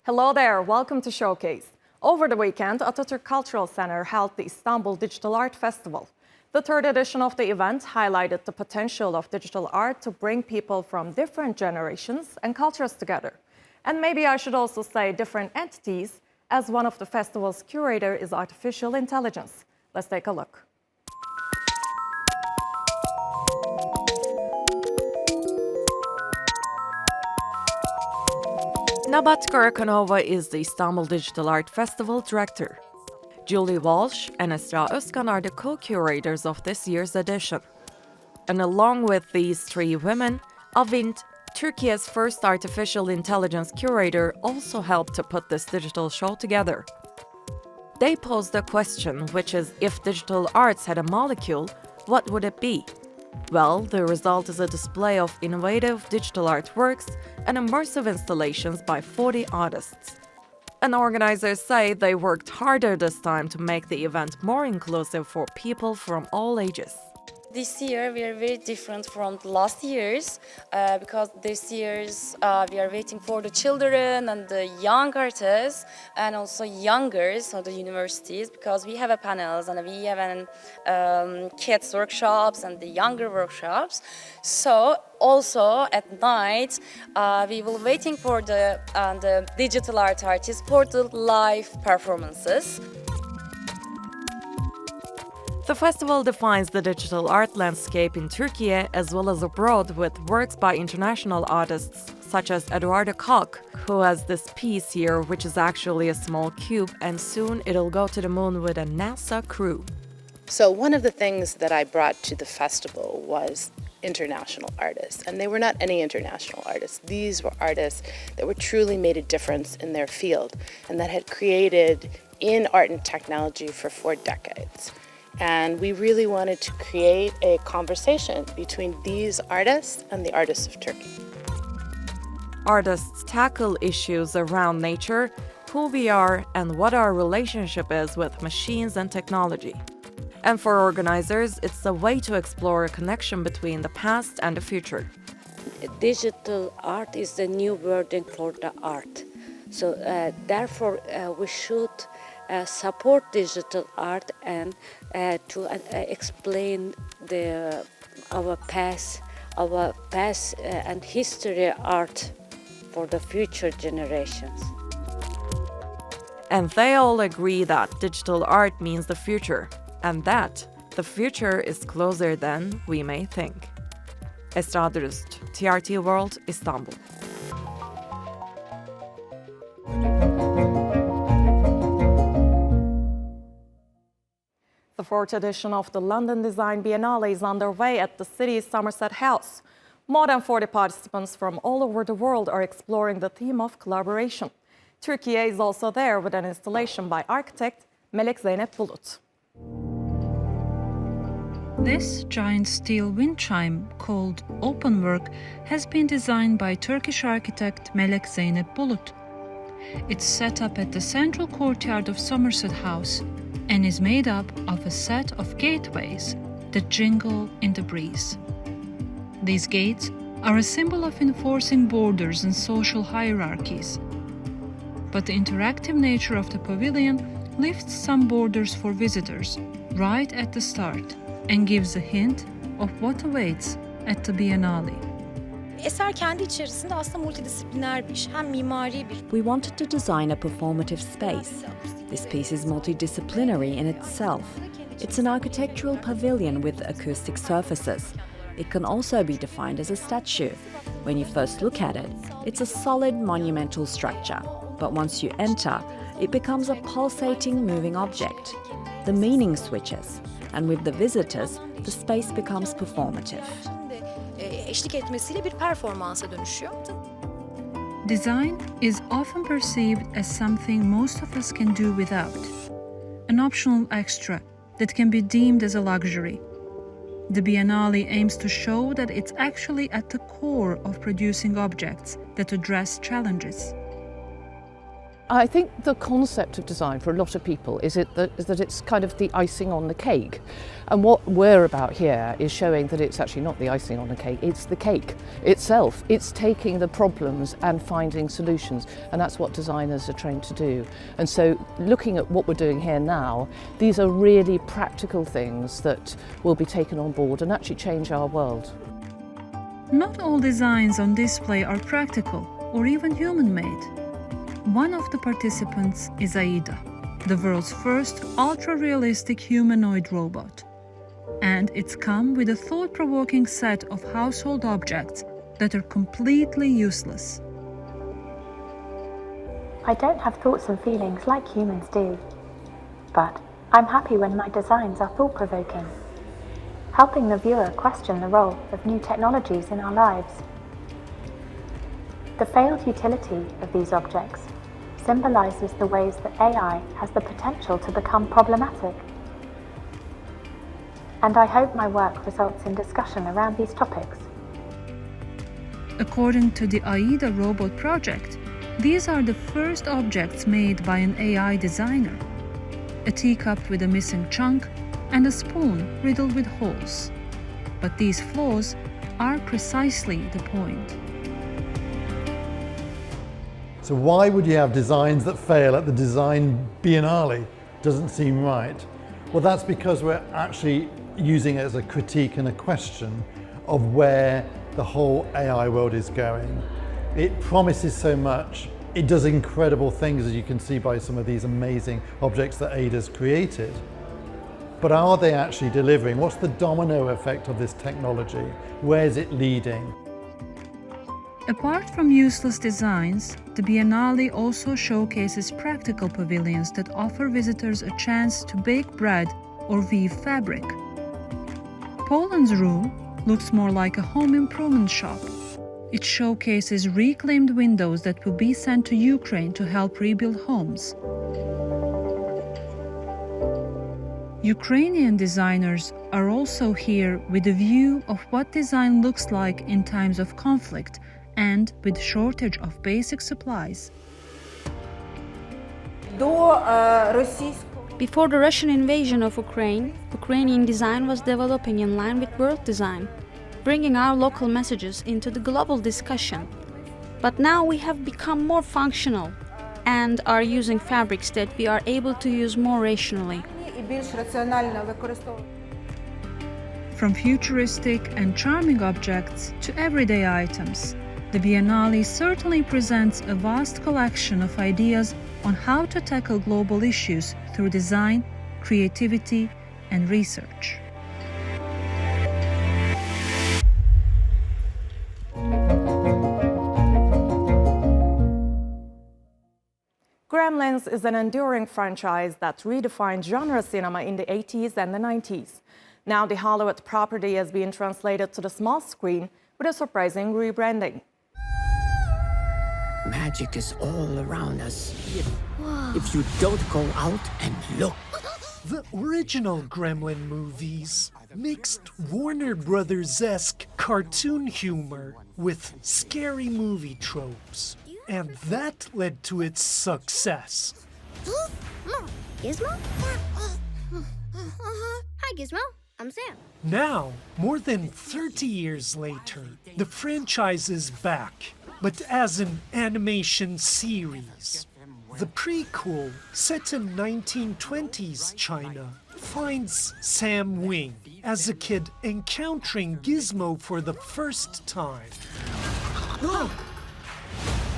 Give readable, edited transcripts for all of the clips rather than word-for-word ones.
Hello there, welcome to Showcase. Over the weekend, Atatürk Cultural Center held the Istanbul Digital Art Festival. The third edition of the event highlighted the potential of digital art to bring people from different generations and cultures together. And maybe I should also say different entities, as one of the festival's curator is artificial intelligence. Let's take a look. Rabat Karakanova is the Istanbul Digital Art Festival director. Julie Walsh and Esra Özkan are the co-curators of this year's edition. And along with these three women, Avint, Turkey's first artificial intelligence curator, also helped to put this digital show together. They posed a question, which is, if digital arts had a molecule, what would it be? Well, the result is a display of innovative digital artworks and immersive installations by 40 artists. And organizers say they worked harder this time to make the event more inclusive for people from all ages. This year we are very different from the last years because this year's we are waiting for the children and the young artists and also younger, so the universities, because we have a panels and we have kids workshops and the younger workshops. So also at night we will waiting for the digital art artists for the live performances. The festival defines the digital art landscape in Turkey as well as abroad, with works by international artists such as Eduardo Kalk, who has this piece here, which is actually a small cube, and soon it'll go to the moon with a NASA crew. So one of the things that I brought to the festival was international artists, and they were not any international artists. These were artists that were truly made a difference in their field and that had created in art and technology for 4 decades. And we really wanted to create a conversation between these artists and the artists of Turkey. Artists tackle issues around nature, who we are, and what our relationship is with machines and technology. And for organizers, it's a way to explore a connection between the past and the future. Digital art is the new wording for the art. So therefore we should support digital art and to explain our past and history art for the future generations. And they all agree that digital art means the future, and that the future is closer than we may think. Esra Dürüst, TRT World, Istanbul. The fourth edition of the London Design Biennale is underway at the city's Somerset House. More than 40 participants from all over the world are exploring the theme of collaboration. Turkey is also there with an installation by architect Melek Zeynep Bulut. This giant steel wind chime, called Openwork, has been designed by Turkish architect Melek Zeynep Bulut. It's set up at the central courtyard of Somerset House and is made up of a set of gateways that jingle in the breeze. These gates are a symbol of enforcing borders and social hierarchies. But the interactive nature of the pavilion lifts some borders for visitors right at the start and gives a hint of what awaits at the Biennale. Eser kendi içerisinde aslında multidisipliner bir iş. Hem mimari bir. We wanted to design a performative space. This piece is multidisciplinary in itself. It's an architectural pavilion with acoustic surfaces. It can also be defined as a statue. When you first look at it, it's a solid monumental structure. But once you enter, it becomes a pulsating, moving object. The meaning switches, and with the visitors, the space becomes performative. Eşlik etmesiyle bir performansa dönüşüyor. Design is often perceived as something most of us can do without, an optional extra that can be deemed as a luxury. The Biennale aims to show that it's actually at the core of producing objects that address challenges. I think the concept of design for a lot of people is that it's kind of the icing on the cake. And what we're about here is showing that it's actually not the icing on the cake, it's the cake itself. It's taking the problems and finding solutions, and that's what designers are trained to do. And so looking at what we're doing here now, these are really practical things that will be taken on board and actually change our world. Not all designs on display are practical or even human-made. One of the participants is Aida, the world's first ultra-realistic humanoid robot. And it's come with a thought-provoking set of household objects that are completely useless. I don't have thoughts and feelings like humans do, but I'm happy when my designs are thought-provoking, helping the viewer question the role of new technologies in our lives. The failed utility of these objects symbolizes the ways that AI has the potential to become problematic. And I hope my work results in discussion around these topics. According to the AIDA robot project, these are the first objects made by an AI designer. A teacup with a missing chunk and a spoon riddled with holes. But these flaws are precisely the point. So why would you have designs that fail at the design Biennale? Doesn't seem right. Well, that's because we're actually using it as a critique and a question of where the whole AI world is going. It promises so much. It does incredible things, as you can see by some of these amazing objects that Aida's created. But are they actually delivering? What's the domino effect of this technology? Where is it leading? Apart from useless designs, the Biennale also showcases practical pavilions that offer visitors a chance to bake bread or weave fabric. Poland's room looks more like a home improvement shop. It showcases reclaimed windows that will be sent to Ukraine to help rebuild homes. Ukrainian designers are also here with a view of what design looks like in times of conflict and with shortage of basic supplies. Before the Russian invasion of Ukraine, Ukrainian design was developing in line with world design, bringing our local messages into the global discussion. But now we have become more functional and are using fabrics that we are able to use more rationally. From futuristic and charming objects to everyday items, the Biennale certainly presents a vast collection of ideas on how to tackle global issues through design, creativity, and research. Gremlins is an enduring franchise that redefined genre cinema in the 80s and the 90s. Now the Hollywood property has been translated to the small screen with a surprising rebranding. Magic is all around us. If you don't go out and look. The original Gremlin movies mixed Warner Brothers-esque cartoon humor with scary movie tropes. And that led to its success. Gizmo? Hi, Gizmo. I'm Sam. Now, more than 30 years later, the franchise is back, but as an animation series. The prequel, set in 1920s China, finds Sam Wing as a kid encountering Gizmo for the first time.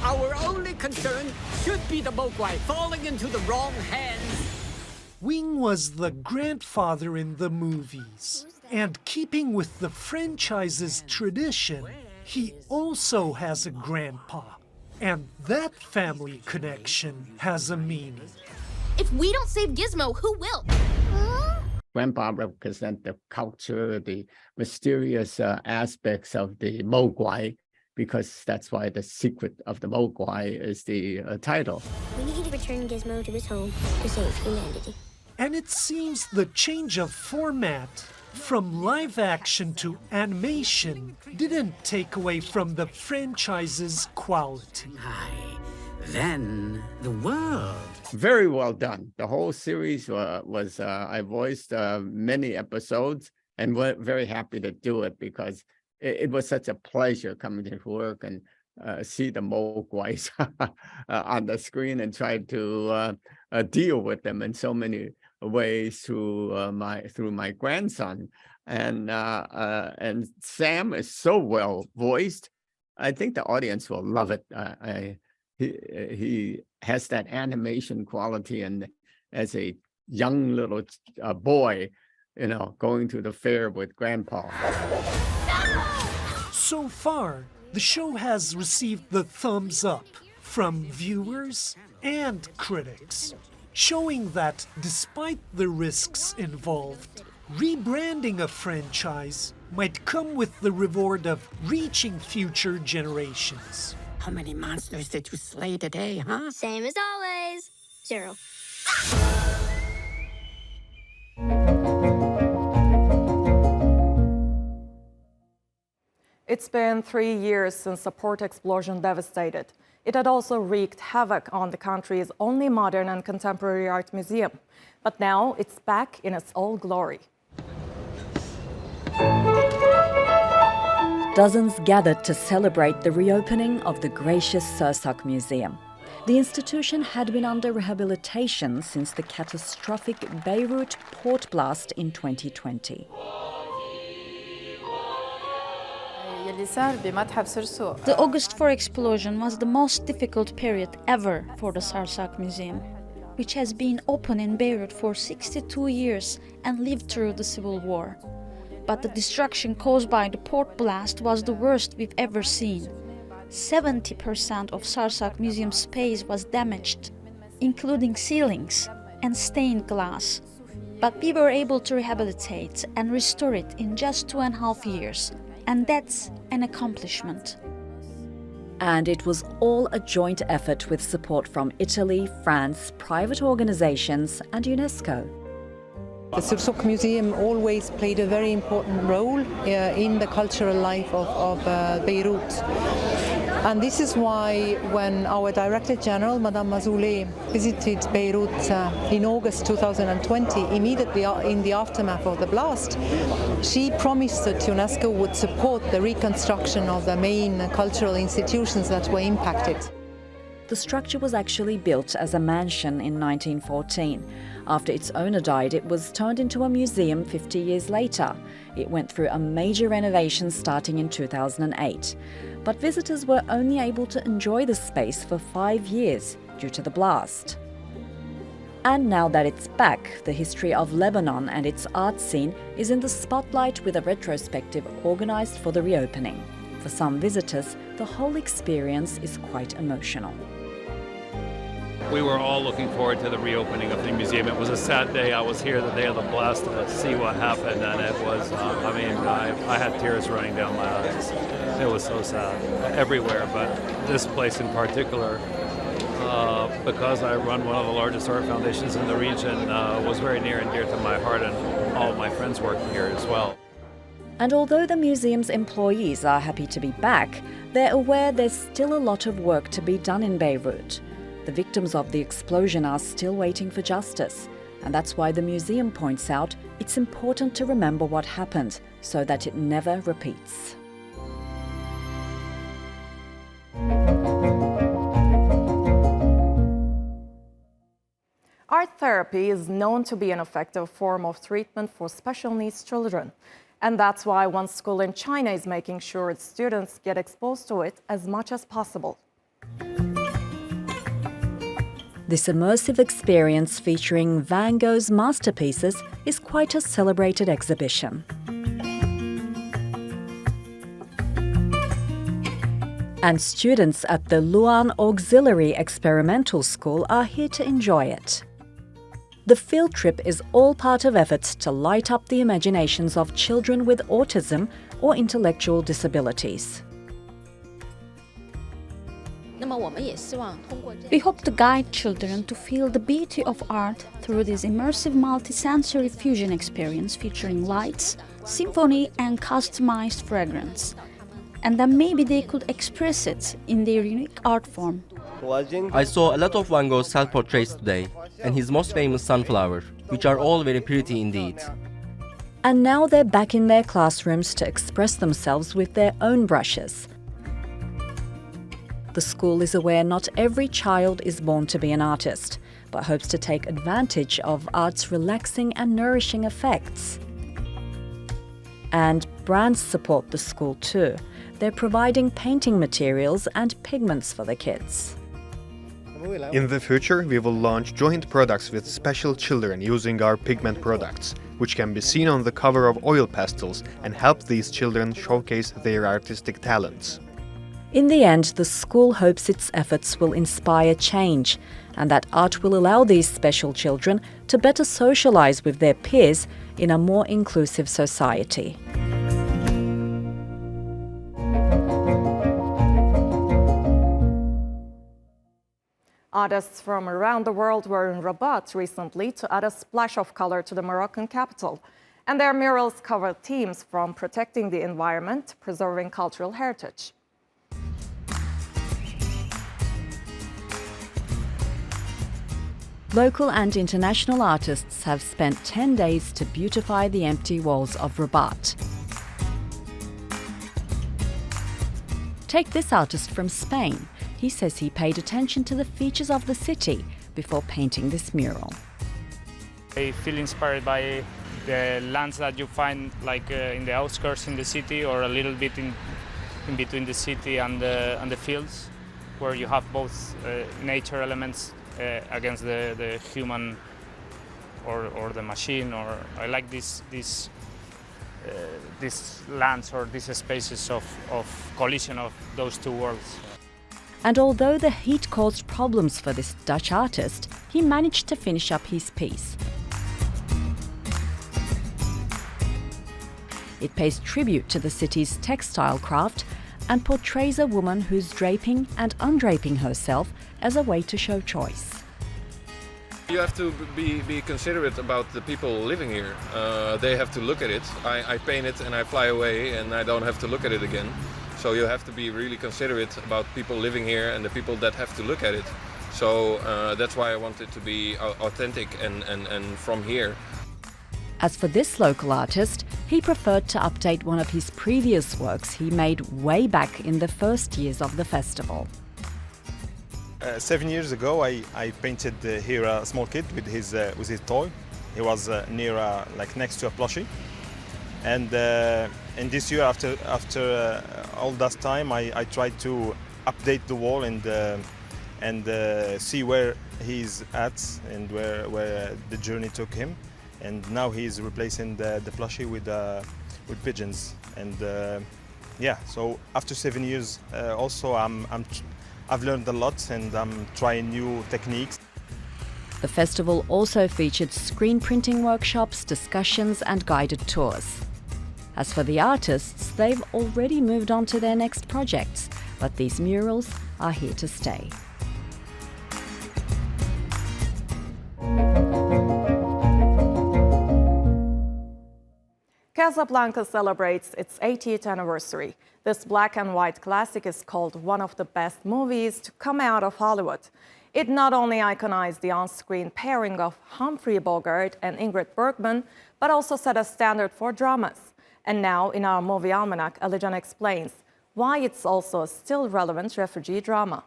Our only concern should be the Mogwai falling into the wrong hands. Wing was the grandfather in the movies, and keeping with the franchise's tradition, he also has a grandpa. And that family connection has a meaning. If we don't save Gizmo, who will? Grandpa represents the culture, the mysterious aspects of the Mogwai, because that's why the secret of the Mogwai is the title. We need to return Gizmo to his home to save humanity. And it seems the change of format from live action to animation didn't take away from the franchise's quality. then the world. Very well done. The whole series was I voiced many episodes and we're very happy to do it because it was such a pleasure coming to work and see the Mogwais on the screen and try to deal with them in so many ways through my grandson. And Sam is so well voiced. I think the audience will love it. He has that animation quality, and as a young little boy, going to the fair with Grandpa. So far, the show has received the thumbs up from viewers and critics, showing that despite the risks involved, rebranding a franchise might come with the reward of reaching future generations. How many monsters did you slay today, huh? Same as always. 0. It's been 3 years since the port explosion devastated. It had also wreaked havoc on the country's only modern and contemporary art museum. But now it's back in its old glory. Dozens gathered to celebrate the reopening of the gracious Sursock Museum. The institution had been under rehabilitation since the catastrophic Beirut port blast in 2020. The August 4 explosion was the most difficult period ever for the Sursock Museum, which has been open in Beirut for 62 years and lived through the civil war. But the destruction caused by the port blast was the worst we've ever seen. 70% of Sursock Museum space was damaged, including ceilings and stained glass. But we were able to rehabilitate and restore it in just 2.5 years, and that's an accomplishment. And it was all a joint effort with support from Italy, France, private organizations and UNESCO. The Sursock Museum always played a very important role in the cultural life of Beirut. And this is why when our Director General, Madame Mazoulay, visited Beirut in August 2020, immediately in the aftermath of the blast, she promised that UNESCO would support the reconstruction of the main cultural institutions that were impacted. The structure was actually built as a mansion in 1914. After its owner died, it was turned into a museum 50 years later. It went through a major renovation starting in 2008. But visitors were only able to enjoy the space for 5 years due to the blast. And now that it's back, the history of Lebanon and its art scene is in the spotlight with a retrospective organized for the reopening. For some visitors, the whole experience is quite emotional. We were all looking forward to the reopening of the museum. It was a sad day. I was here the day of the blast to see what happened, and it was, I had tears running down my eyes. It was so sad everywhere, but this place in particular, because I run one of the largest art foundations in the region, was very near and dear to my heart, and all of my friends working here as well. And although the museum's employees are happy to be back, they're aware there's still a lot of work to be done in Beirut. The victims of the explosion are still waiting for justice, and that's why the museum points out it's important to remember what happened so that it never repeats. Art therapy is known to be an effective form of treatment for special needs children. And that's why one school in China is making sure its students get exposed to it as much as possible. This immersive experience featuring Van Gogh's masterpieces is quite a celebrated exhibition. And students at the Luan Auxiliary Experimental School are here to enjoy it. The field trip is all part of efforts to light up the imaginations of children with autism or intellectual disabilities. We hope to guide children to feel the beauty of art through this immersive multisensory fusion experience featuring lights, symphony and customized fragrance. And then maybe they could express it in their unique art form I saw a lot of Van Gogh's self-portraits today, and his most famous Sunflower, which are all very pretty indeed. And now they're back in their classrooms to express themselves with their own brushes. The school is aware not every child is born to be an artist, but hopes to take advantage of art's relaxing and nourishing effects. And brands support the school too. They're providing painting materials and pigments for the kids. In the future, we will launch joint products with special children using our pigment products, which can be seen on the cover of oil pastels and help these children showcase their artistic talents. In the end, the school hopes its efforts will inspire change and that art will allow these special children to better socialize with their peers in a more inclusive society. Artists from around the world were in Rabat recently to add a splash of color to the Moroccan capital. And their murals covered themes from protecting the environment to preserving cultural heritage. Local and international artists have spent 10 days to beautify the empty walls of Rabat. Take this artist from Spain. He says he paid attention to the features of the city before painting this mural. I feel inspired by the lands that you find in the outskirts in the city or a little bit in between the city and the fields, where you have both nature elements against the human or the machine. Or I like these lands or these spaces of collision of those two worlds. And although the heat caused problems for this Dutch artist, he managed to finish up his piece. It pays tribute to the city's textile craft and portrays a woman who's draping and undraping herself as a way to show choice. You have to be considerate about the people living here. They have to look at it. I paint it and I fly away and I don't have to look at it again. So you have to be really considerate about people living here and the people that have to look at it. So that's why I want it to be authentic and from here. As for this local artist, he preferred to update one of his previous works he made way back in the first years of the festival. 7 years ago, I painted here a small kid with his toy. He was next to a plushie. And this year, after all that time, I tried to update the wall and see where he's at and where the journey took him. And now he's replacing the plushie with pigeons. And so after 7 years, also I've learned a lot and I'm trying new techniques. The festival also featured screen printing workshops, discussions and guided tours. As for the artists, they've already moved on to their next projects, but these murals are here to stay. Casablanca celebrates its 80th anniversary. This black and white classic is called one of the best movies to come out of Hollywood. It not only iconized the on-screen pairing of Humphrey Bogart and Ingrid Bergman, but also set a standard for dramas. And now, in our movie almanac, Alijan explains why it's also a still relevant refugee drama.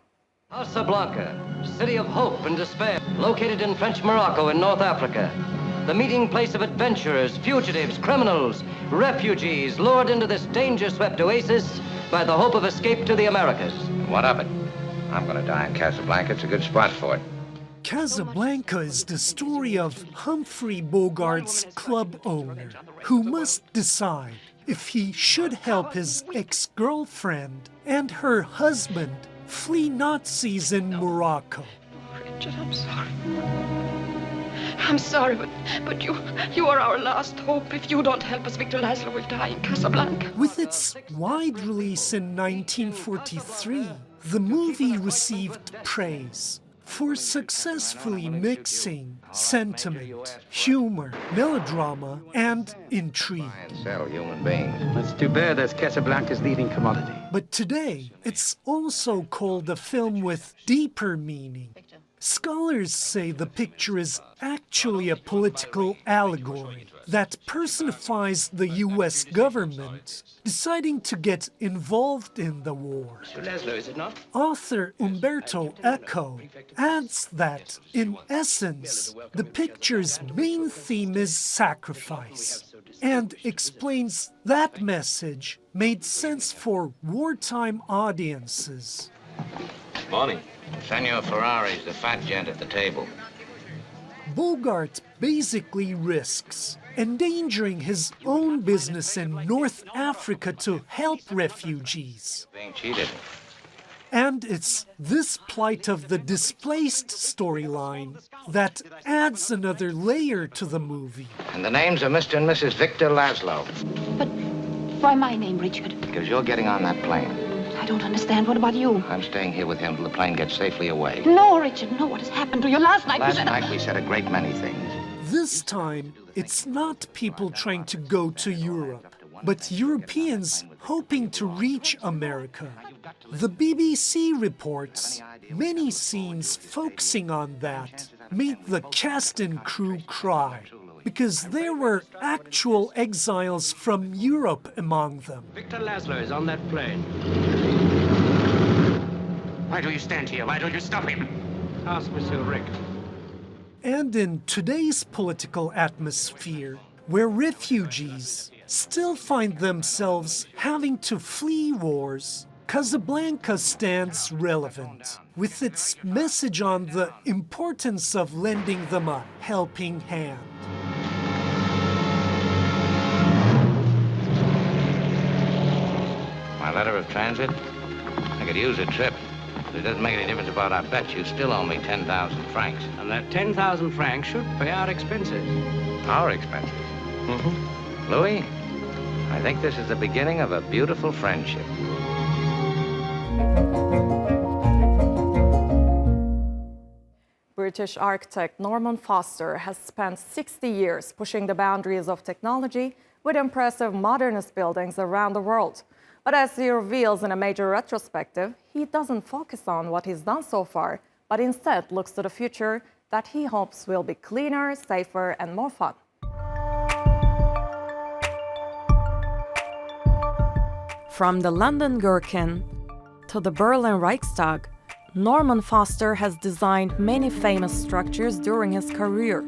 Casablanca, city of hope and despair, located in French Morocco in North Africa. The meeting place of adventurers, fugitives, criminals, refugees, lured into this danger-swept oasis by the hope of escape to the Americas. What of it? I'm going to die in Casablanca. It's a good spot for it. Casablanca is the story of Humphrey Bogart's club owner, who must decide if he should help his ex-girlfriend and her husband flee Nazis in Morocco. Richard, I'm sorry. I'm sorry, but you are our last hope. If you don't help us, Victor Laszlo will die in Casablanca. With its wide release in 1943, the movie received praise. for successfully mixing sentiment, humor, melodrama, and intrigue. Sell human beings. It's too bad that's Casablanca's leading commodity. But today, it's also called a film with deeper meaning. Scholars say the picture is actually a political allegory that personifies the US government deciding to get involved in the war. Laszlo, is it not? Author Umberto Eco adds that, in essence, the picture's main theme is sacrifice, and explains that message made sense for wartime audiences. Morning. Senor Ferrari's the fat gent at the table. Bogart basically risks endangering his own business in North Africa to help refugees. Being cheated. And it's this plight of the displaced storyline that adds another layer to the movie. And the names are Mr. and Mrs. Victor Laszlo. But why my name, Richard? Because you're getting on that plane. I don't understand. What about you? I'm staying here with him till the plane gets safely away. No, Richard, no. What has happened to you? Last night Last night we said a great many things. This time, it's not people trying to go to Europe, but Europeans hoping to reach America. The BBC reports many scenes focusing on that made the cast and crew cry, because there were actual exiles from Europe among them. Victor Laszlo is on that plane. Why do you stand here? Why don't you stop him? Ask Monsieur Rick. And in today's political atmosphere, where refugees still find themselves having to flee wars, Casablanca stands relevant, with its message on the importance of lending them a helping hand. My letter of transit? I could use a trip. But it doesn't make any difference about our bet. You still owe me 10,000 francs. And that 10,000 francs should pay our expenses. Our expenses? Mm-hmm. Louis, I think this is the beginning of a beautiful friendship. British architect Norman Foster has spent 60 years pushing the boundaries of technology with impressive modernist buildings around the world. But as he reveals in a major retrospective, he doesn't focus on what he's done so far, but instead looks to the future that he hopes will be cleaner, safer, and more fun. From the London Gherkin to the Berlin Reichstag, Norman Foster has designed many famous structures during his career.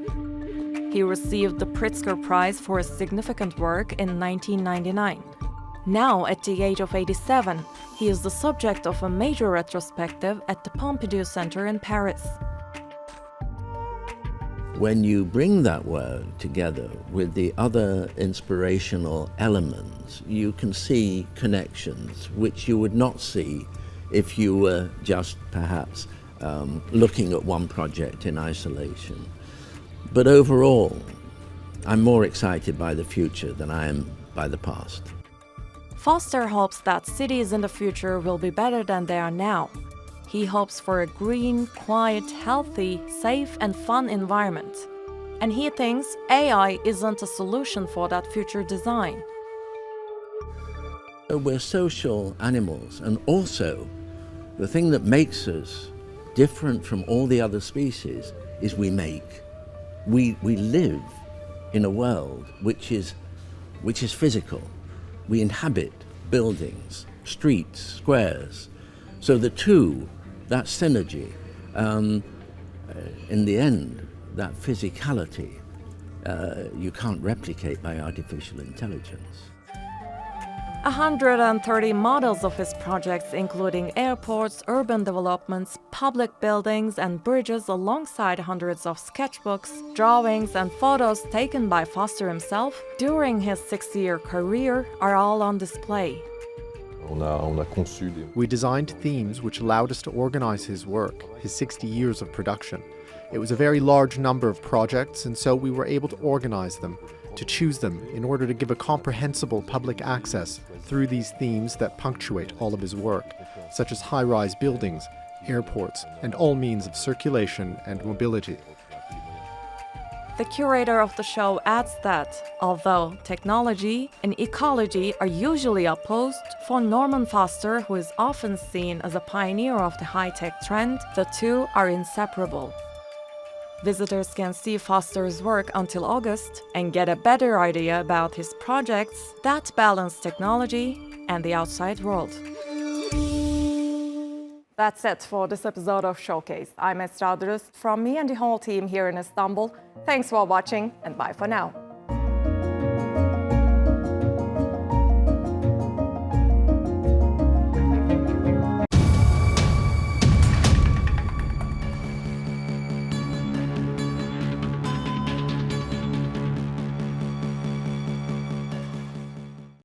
He received the Pritzker Prize for his significant work in 1999. Now, at the age of 87, he is the subject of a major retrospective at the Pompidou Center in Paris. When you bring that work together with the other inspirational elements, you can see connections which you would not see if you were just perhaps looking at one project in isolation. But overall, I'm more excited by the future than I am by the past. Foster hopes that cities in the future will be better than they are now. He hopes for a green, quiet, healthy, safe and fun environment. And he thinks AI isn't a solution for that future design. We're social animals, and also the thing that makes us different from all the other species is we make. We live in a world which is physical. We inhabit buildings, streets, squares. So the two, that synergy, in the end, that physicality, you can't replicate by artificial intelligence. 130 models of his projects, including airports, urban developments, public buildings, and bridges, alongside hundreds of sketchbooks, drawings, and photos taken by Foster himself during his 60-year career, are all on display. We designed themes which allowed us to organize his work, his 60 years of production. It was a very large number of projects, and so we were able to organize them, to choose them in order to give a comprehensible public access through these themes that punctuate all of his work, such as high-rise buildings, airports, and all means of circulation and mobility. The curator of the show adds that, although technology and ecology are usually opposed, for Norman Foster, who is often seen as a pioneer of the high-tech trend, the two are inseparable. Visitors can see Foster's work until August and get a better idea about his projects that balance technology and the outside world. That's it for this episode of Showcase. I'm Esra Dürüst. From me and the whole team here in Istanbul, thanks for watching and bye for now.